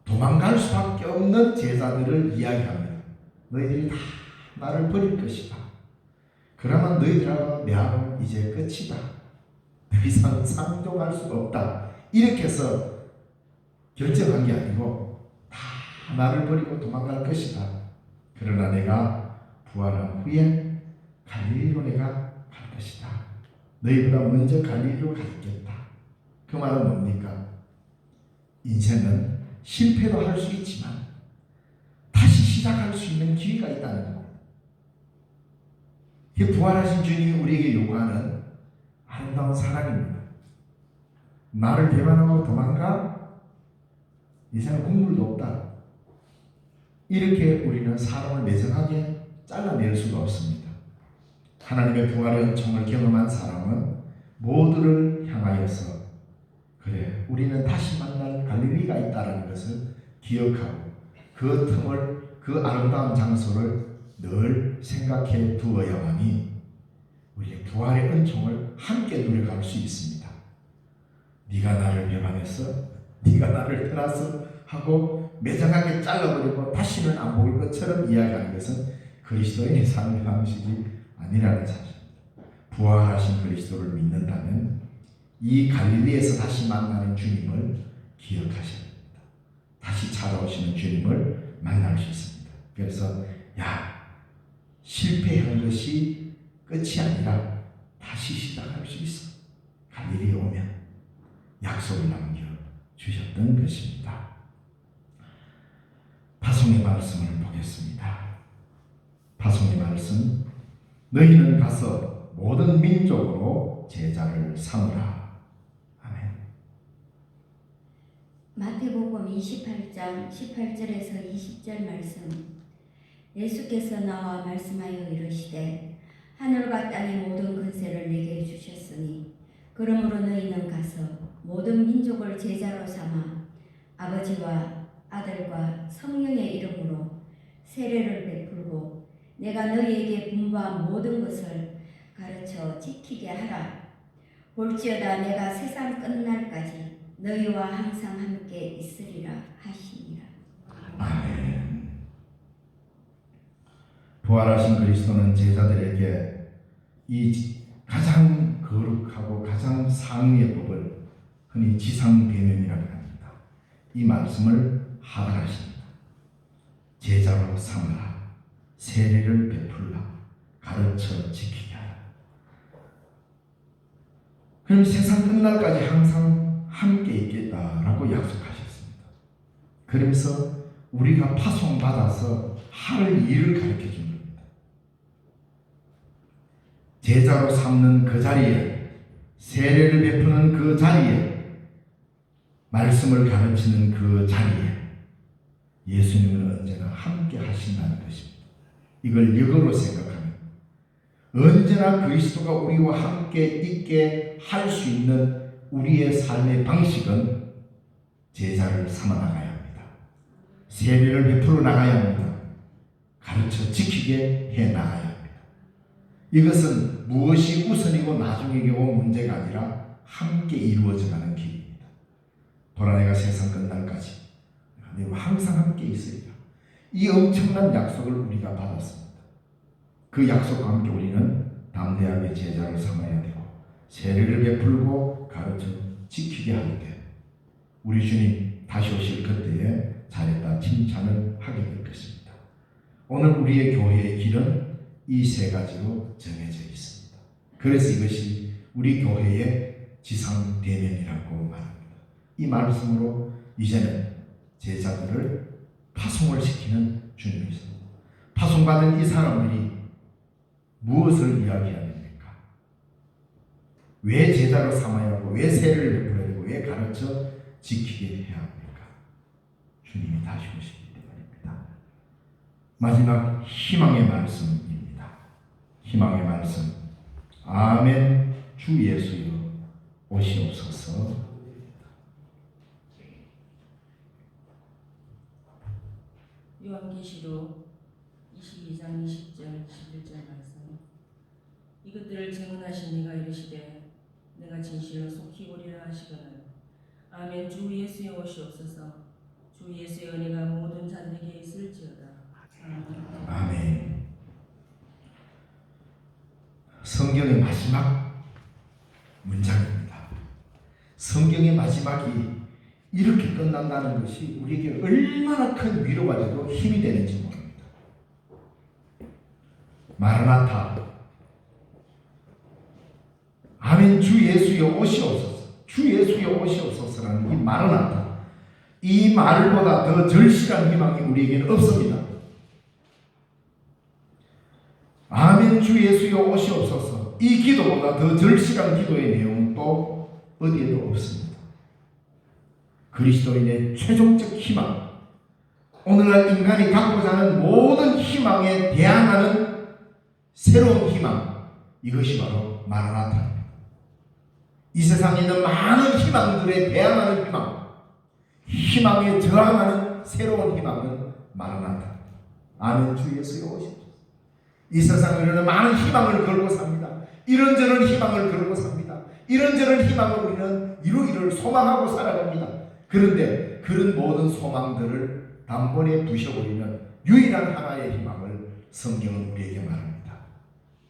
도망갈 수밖에 없는 제자들을 이야기합니다. 너희들이 다 나를 버릴 것이다. 그러면 너희들하고 내하고는 이제 끝이다. 더 이상 상종할 수가 없다. 이렇게 해서 결정한 게 아니고 다 나를 버리고 도망갈 것이다. 그러나 내가 부활한 후에 갈릴리로 내가 갈 것이다. 너희보다 먼저 갈릴리로 가겠다. 그 말은 뭡니까? 인생은 실패도 할 수 있지만 다시 시작할 수 있는 기회가 있다는 겁니다. 부활하신 주님이 우리에게 요구하는 아름다운 사랑입니다. 나를 배반하고 도망가? 이제는 국물도 없다. 이렇게 우리는 사람을 매정하게 잘라낼 수가 없습니다. 하나님의 부활의 은총을 경험한 사람은 모두를 향하여서 그래, 우리는 다시 만날 갈릴리가 있다는 것을 기억하고 그 틈을, 그 아름다운 장소를 늘 생각해 두어야만이 우리의 부활의 은총을 함께 누려갈 수 있습니다. 네가 나를 배반했어? 네가 나를 떠났어? 하고 매정하게 잘라버리고 다시는 안 보일 것처럼 이야기하는 것은 그리스도인의 삶의 방식이 아니라는 사실입니다. 부활하신 그리스도를 믿는다면 이 갈릴리에서 다시 만나는 주님을 기억하셔야 됩니다. 다시 찾아오시는 주님을 만날 수 있습니다. 그래서 실패한 것이 끝이 아니라 다시 시작할 수 있어. 갈릴리에 오면 약속을 남겨주셨던 것입니다. 파송의 말씀을 보겠습니다. 파송의 말씀, 너희는 가서 모든 민족으로 제자를 삼으라. 마태복음 28장 18절에서 20절 말씀. 예수께서 나와 말씀하여 이르시되 하늘과 땅의 모든 권세를 내게 주셨으니 그러므로 너희는 가서 모든 민족을 제자로 삼아 아버지와 아들과 성령의 이름으로 세례를 베풀고 내가 너희에게 분부한 모든 것을 가르쳐 지키게 하라. 볼지어다 내가 세상 끝날까지 너희와 항상 함께 있으리라 하시니라. 아멘. 부활하신 그리스도는 제자들에게 이 가장 거룩하고 가장 상위의 법을 흔히 지상계명이라고 합니다. 이 말씀을 하달하십니다. 제자로 삼으라, 세례를 베풀라, 가르쳐 지키게 하라. 그럼 세상 끝날까지 항상 함께 있겠다라고 약속하셨습니다. 그러면서 우리가 파송받아서 할 일을 가르쳐 준 겁니다. 제자로 삼는 그 자리에, 세례를 베푸는 그 자리에, 말씀을 가르치는 그 자리에 예수님은 언제나 함께 하신다는 것입니다. 이걸 역으로 생각하면 언제나 그리스도가 우리와 함께 있게 할 수 있는 우리의 삶의 방식은 제자를 삼아 나가야 합니다. 세례를 베풀어 나가야 합니다. 가르쳐 지키게 해 나가야 합니다. 이것은 무엇이 우선이고 나중이고 문제가 아니라 함께 이루어져가는 길입니다. 보라 내가 세상 끝날까지 내가 항상 함께 있으리라. 이 엄청난 약속을 우리가 받았습니다. 그 약속과 함께 우리는 담대하게 제자를 삼아야 되고 세례를 베풀고 가르쳐 지키게 할 때 우리 주님 다시 오실 그때에 잘했다 칭찬을 하게 될 것입니다. 오늘 우리의 교회의 길은 이 세 가지로 정해져 있습니다. 그래서 이것이 우리 교회의 지상대명이라고 말합니다. 이 말씀으로 이제는 제자들을 파송을 시키는 주님이 있습니다. 파송받은 이 사람들이 무엇을 이야기해야 됩니까? 왜 제자로 삼아야 하고, 왜 세를 베풀어야 되고, 왜 가르쳐 지키게 해야 합니까? 주님이 다시 오시기 때문입니다. 마지막 희망의 말씀입니다. 희망의 말씀. 아멘. 주 예수여 오시옵소서. 요한계시록 22장 20절 11절 말씀. 이것들을 증언하신 이가 이르시되 내가 진실로 속히 오리라 하시거늘 아멘. 주 예수여 오시옵소서. 주 예수의 은혜가 모든 자들에게 있을지어다. 아멘. 아멘. 성경의 마지막 문장입니다. 성경의 마지막이 이렇게 끝난다는 것이 우리에게 얼마나 큰 위로가 되고 힘이 되는지 모릅니다. 마라나타. 아멘. 주 예수여 오시옵소서. 주 예수여 오시옵소서라는 이 마라나타. 이 말보다 더 절실한 희망이 우리에게는 없습니다. 아멘. 주 예수여 오시옵소서. 이 기도보다 더 절실한 기도의 내용은 또 어디에도 없습니다. 그리스도인의 최종적 희망, 오늘날 인간이 갖고자 하는 모든 희망에 대항하는 새로운 희망, 이것이 바로 마라나타입니다. 이 세상에 있는 많은 희망들에 대항하는 희망, 희망에 저항하는 새로운 희망은 마라나타. 아멘. 주 예수여 오시옵소서. 이 세상에는 많은 희망을 걸고 삽니다. 이런저런 희망을 걸고 삽니다. 이런저런 희망을 우리는 이루기를 소망하고 살아갑니다. 그런데 그런 모든 소망들을 단번에 부셔버리는 유일한 하나의 희망을 성경은 우리에게 말합니다.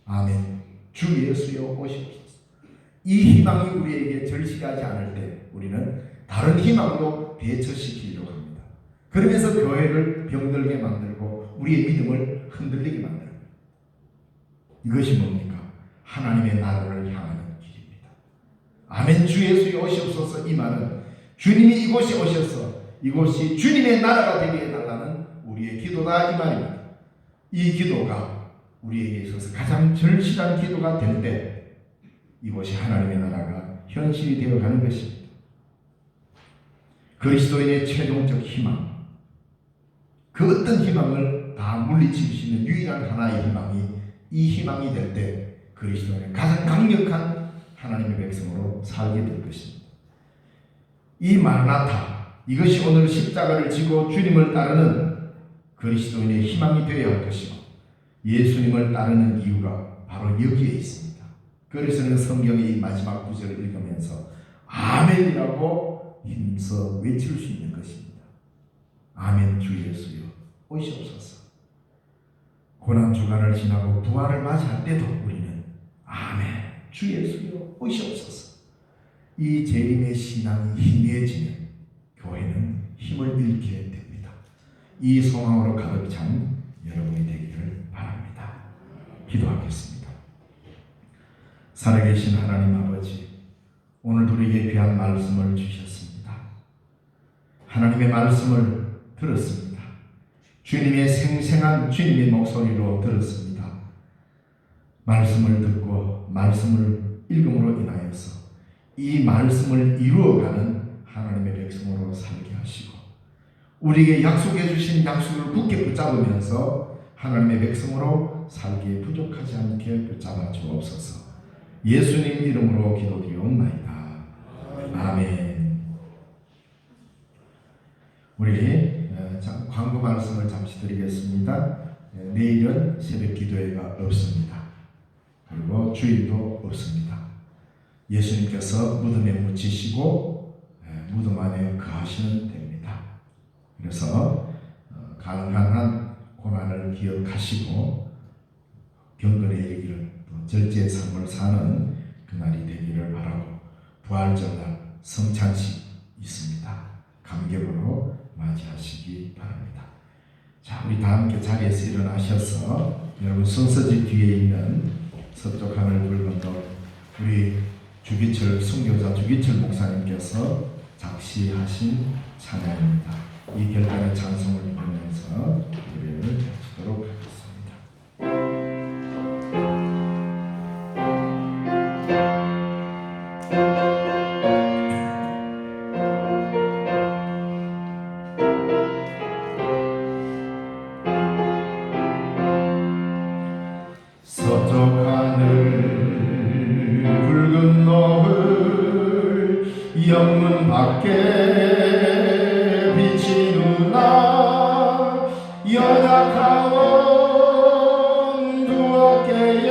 아멘. 주 예수여 오시옵소서. 이 희망이 우리에게 절실하지 않을 때 우리는 다른 희망으로 대처시키려고 합니다. 그러면서 교회를 병들게 만들고 우리의 믿음을 흔들리게 만듭니다. 이것이 뭡니까? 하나님의 나라를 향하는 길입니다. 아멘. 주 예수여 오시옵소서. 이 말은 주님이 이곳에 오셔서 이곳이 주님의 나라가 되게 해달라는 우리의 기도다, 이 말입니다. 이 기도가 우리에게 있어서 가장 절실한 기도가 될 때 이곳이 하나님의 나라가 현실이 되어가는 것입니다. 그리스도인의 최종적 희망, 그 어떤 희망을 다 물리칠 수 있는 유일한 하나의 희망이 이 희망이 될 때 그리스도인은 가장 강력한 하나님의 백성으로 살게 될 것입니다. 이 마라나타, 이것이 오늘 십자가를 지고 주님을 따르는 그리스도인의 희망이 되어야 할 것이고, 예수님을 따르는 이유가 바로 여기에 있습니다. 그래서는 성경의 이 마지막 구절을 읽으면서 아멘이라고 힘써 외칠 수 있는 것입니다. 아멘. 주 예수여 오시옵소서. 고난주간을 지나고 부활을 맞이할 때도 우리는 아멘. 주 예수여 오시옵소서. 이 재림의 신앙이 희미해지면 교회는 힘을 잃게 됩니다. 이 소망으로 가득 찬 여러분이 되기를 바랍니다. 기도하겠습니다. 살아계신 하나님 아버지, 오늘도 우리에게 귀한 말씀을 주셨습니다. 하나님의 말씀을 들었습니다. 주님의 생생한 주님의 목소리로 들었습니다. 말씀을 듣고 말씀을 읽음으로 인하여서 이 말씀을 이루어가는 하나님의 백성으로 살게 하시고, 우리에게 약속해 주신 약속을 굳게 붙잡으면서 하나님의 백성으로 살기에 부족하지 않게 붙잡아 주옵소서. 예수님 이름으로 기도드리옵나이다. 아멘. 우리 광고 말씀을 잠시 드리겠습니다. 내일은 새벽 기도회가 없습니다. 그리고 주일도 없습니다. 예수님께서 무덤에 묻히시고 무덤 안에 거하시면 됩니다. 그래서 가능한 한 고난을 기억하시고 경건에 이르기를 또 절제의 삶을 사는 그날이 되기를 바라고, 부활절날 성찬식 있습니다. 감격으로 맞이하시기 바랍니다. 자, 우리 다 함께 자리에서 일어나셔서 여러분 순서지 뒤에 있는 서쪽 하늘 붉은 별 우리 주기철 순교자 주기철 목사님께서 작시하신 찬양입니다. 이 결단의 찬송을 부르면서 예배를 마치도록 하겠습니다. 서쪽 하늘 붉은 노을 영문 밖에 비치누나 연약하온 두 어깨에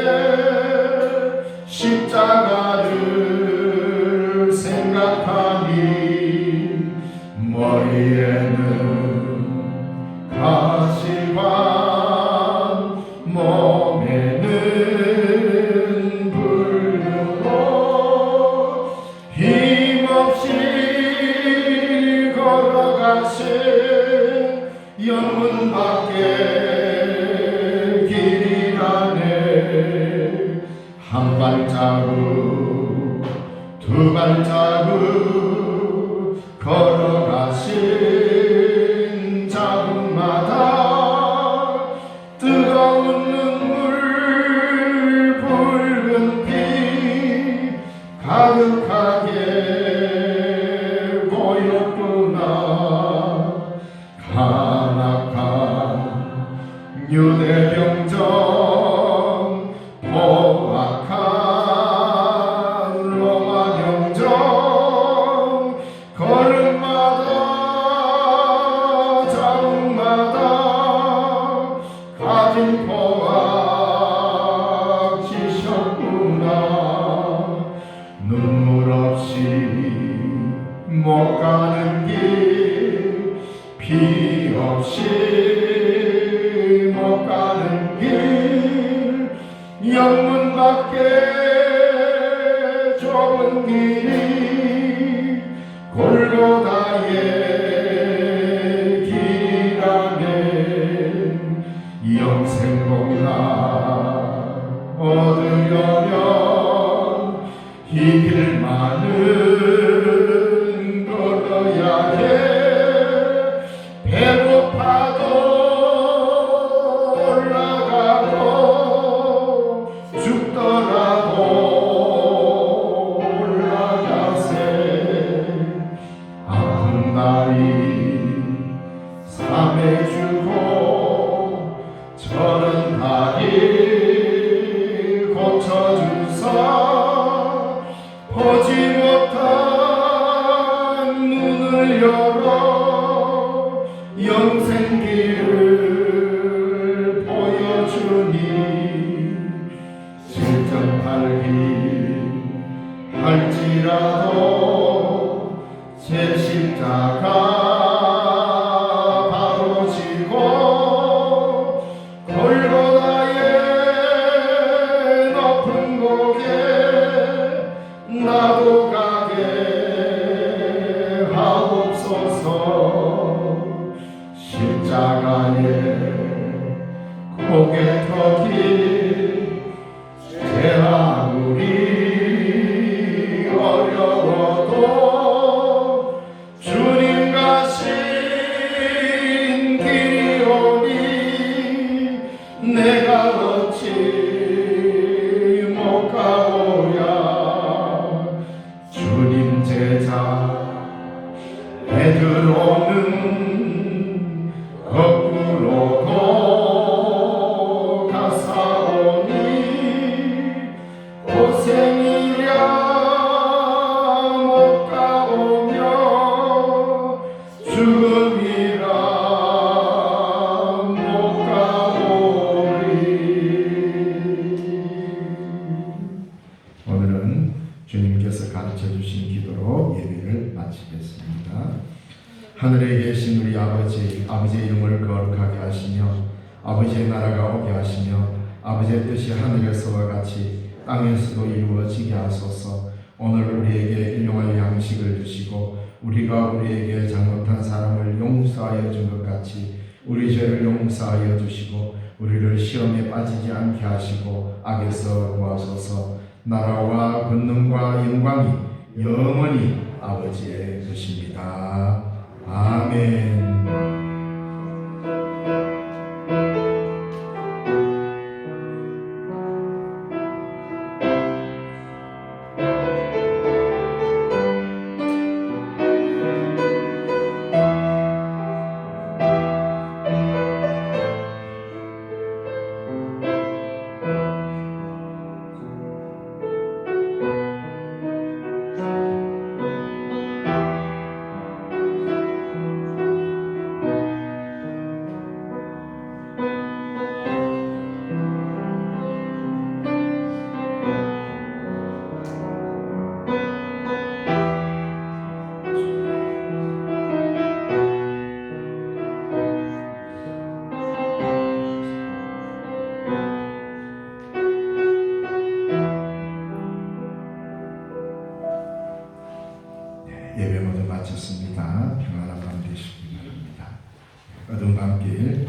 십자가를 생각하니 머리에는 가시관 몸에는 붉은 옷 힘없이 걸어가신 영문 밖에 길이라네 한 발자국 두 발자국 걸어가신 자국마다 뜨거운 눈물 붉은 피 가득하게 보였구나 간악한 유대병정 포악한 로마 병정 걸음마다 자국마다 가진 포악 지셨구나 눈물 없이 못 가는 길 피 없이 못 가는 길 영문 밖에 좁은 길이 골고다의 길이라네 영생복나 얻으려면 이 길만은 걸어야 해 배고파도 올라가고 죽더라도 올라가세 아픈 다리 삼해주고 저런 다리 고쳐주사 보지 못한 눈을 열어 영생길을 보여주니 질전팔기 할지라도 제 십자가 바로 지고 골고다의 높은 곳에 나도 가게 하옵소서 십자가에 고개 터기 제 아무리 어려워도 주님 가신 길이 오니 내가 어찌 못 가오야 주님 제자 베드로는 거꾸로 가사오니 고생이랴 못 가오며 죽음이라 못 가오리. 오늘은 주님께서 가르쳐 주신 기도로 예배를 마치겠습니다. 하늘에 계신 우리 아버지, 아버지의 이름을 거룩하게 하시며 아버지의 나라가 오게 하시며 아버지의 뜻이 하늘에서와 같이 땅에서도 이루어지게 하소서. 오늘 우리에게 일용할 양식을 주시고 우리가 우리에게 잘못한 사람을 용서하여 준 것 같이 우리 죄를 용서하여 주시고 우리를 시험에 빠지지 않게 하시고 악에서 구하소서. 나라와 권능과 영광이 영원히 아버지의 것입니다. 아멘. 예배 모두 마쳤습니다. 평안한 밤 되시기 바랍니다. 어두운 밤길